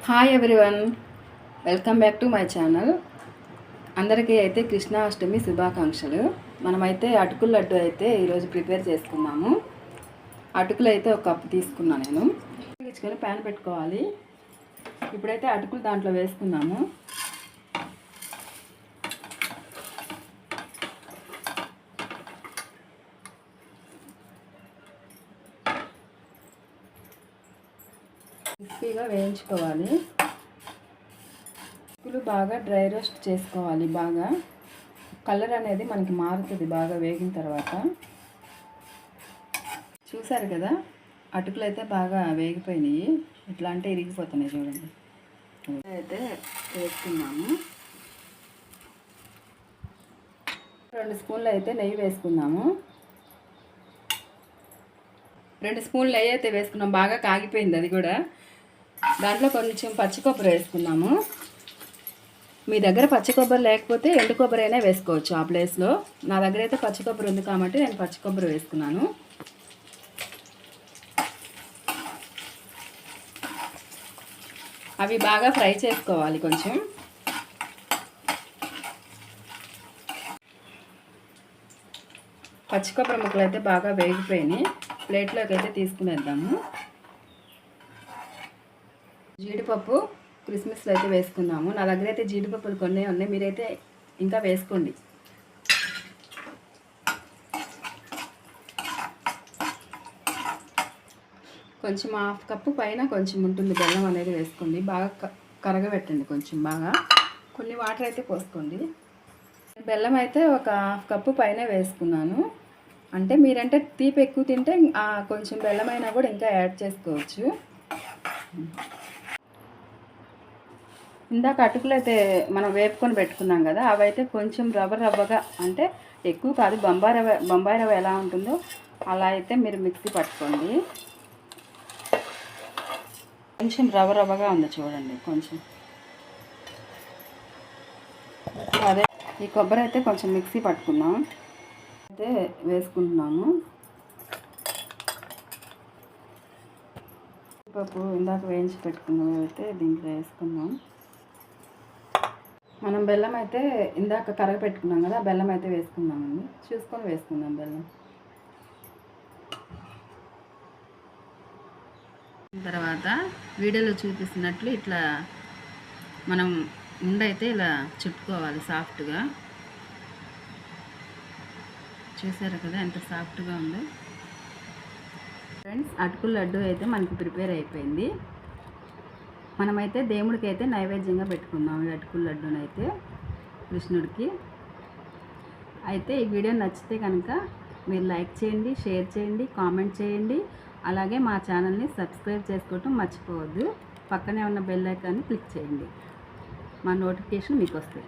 Hi everyone, welcome back to my channel. అందరికీ అయితే కృష్ణాష్టమి శుభాకాంక్షలు. మనమైతే అటుకుల లడ్డు అయితే ఈరోజు ప్రిపేర్ చేసుకున్నాము. అటుకులు అయితే ఒక కప్పు తీసుకున్నాను నేను. తీసుకొని ప్యాన్ పెట్టుకోవాలి. ఇప్పుడైతే అటుకులు దాంట్లో వేసుకున్నాము. క్రిస్పీగా వేయించుకోవాలి. అటుకులు బాగా డ్రై రోస్ట్ చేసుకోవాలి. బాగా కలర్ అనేది మనకి మారుతుంది బాగా వేగిన తర్వాత. చూసారు కదా, అటుకులు అయితే బాగా వేగిపోయినాయి. ఇట్లా అంటే ఇరిగిపోతున్నాయి చూడండి. అయితే వేసుకున్నాము. 2 స్పూన్లు అయితే నెయ్యి వేసుకున్నాము. 2 స్పూన్లు నెయ్యి అయితే వేసుకున్నాం. బాగా కాగిపోయింది అది కూడా. దాంట్లో కొంచెం పచ్చి కొబ్బరి వేసుకున్నాము. మీ దగ్గర పచ్చి కొబ్బరి లేకపోతే ఎండు కొబ్బరి అయినా వేసుకోవచ్చు ఆ ప్లేస్లో. నా దగ్గర అయితే పచ్చి కొబ్బరి ఉంది కాబట్టి నేను పచ్చి కొబ్బరి వేసుకున్నాను. అవి బాగా ఫ్రై చేసుకోవాలి. కొంచెం పచ్చి కొబ్బరి ముక్కలు అయితే బాగా వేగిపోయినాయి. ప్లేట్లోకి అయితే తీసుకునేద్దాము. జీడిపప్పు క్రిస్మస్లో అయితే వేసుకుందాము. నా దగ్గర అయితే జీడిపప్పులు కొన్ని ఉన్నాయి, మీరైతే ఇంకా వేసుకోండి. కొంచెం 1/2 కప్పు పైన కొంచెం ఉంటుంది బెల్లం అనేది వేసుకోండి. బాగా కరగబెట్టండి కొంచెం బాగా. కొన్ని వాటర్ అయితే పోసుకోండి. బెల్లం అయితే ఒక 1/2 కప్పు పైన వేసుకున్నాను. అంటే మీరంటే తీపి ఎక్కువ తింటే కొంచెం బెల్లం అయినా కూడా ఇంకా యాడ్ చేసుకోవచ్చు. ఇందాక అటుకులు అయితే మనం వేపుకొని పెట్టుకున్నాం కదా, అవైతే కొంచెం రవ్వగా, అంటే ఎక్కువ కాదు, బొంబాయి రవ్వ ఎలా ఉంటుందో అలా అయితే మీరు మిక్సీ పట్టుకోండి. కొంచెం రవ్వగా ఉంది చూడండి. కొంచెం అదే ఈ కొబ్బరి అయితే కొంచెం మిక్సీ పట్టుకుందాం. అయితే వేసుకుంటున్నాము. పప్పు ఇందాక వేయించి పెట్టుకున్నాం అయితే దీంట్లో వేసుకుందాం. మనం బెల్లం అయితే ఇందాక కరగ పెట్టుకున్నాం కదా, ఆ బెల్లం అయితే వేసుకుందామండి. చూసుకొని వేసుకుందాం బెల్లం. తర్వాత వీడియోలో చూపిస్తున్నట్లు ఇట్లా మనం ఉండైతే ఇలా చుట్టుకోవాలి సాఫ్ట్గా. చూసారు కదా ఎంత సాఫ్ట్గా ఉందో. ఫ్రెండ్స్, అటుకుల లడ్డు అయితే మనకి ప్రిపేర్ అయిపోయింది. మనమైతే దేవుడికి అయితే నైవేద్యంగా పెట్టుకుందాం ఈ అటుకుల లడ్డూని అయితే కృష్ణుడికి. అయితే ఈ వీడియో నచ్చితే కనుక మీరు లైక్ చేయండి, షేర్ చేయండి, కామెంట్ చేయండి. అలాగే మా ఛానల్ని సబ్స్క్రైబ్ చేసుకోవటం మర్చిపోవద్దు. పక్కనే ఉన్న బెల్ ఐకాన్ని క్లిక్ చేయండి. మా నోటిఫికేషన్ మీకు వస్తాయి.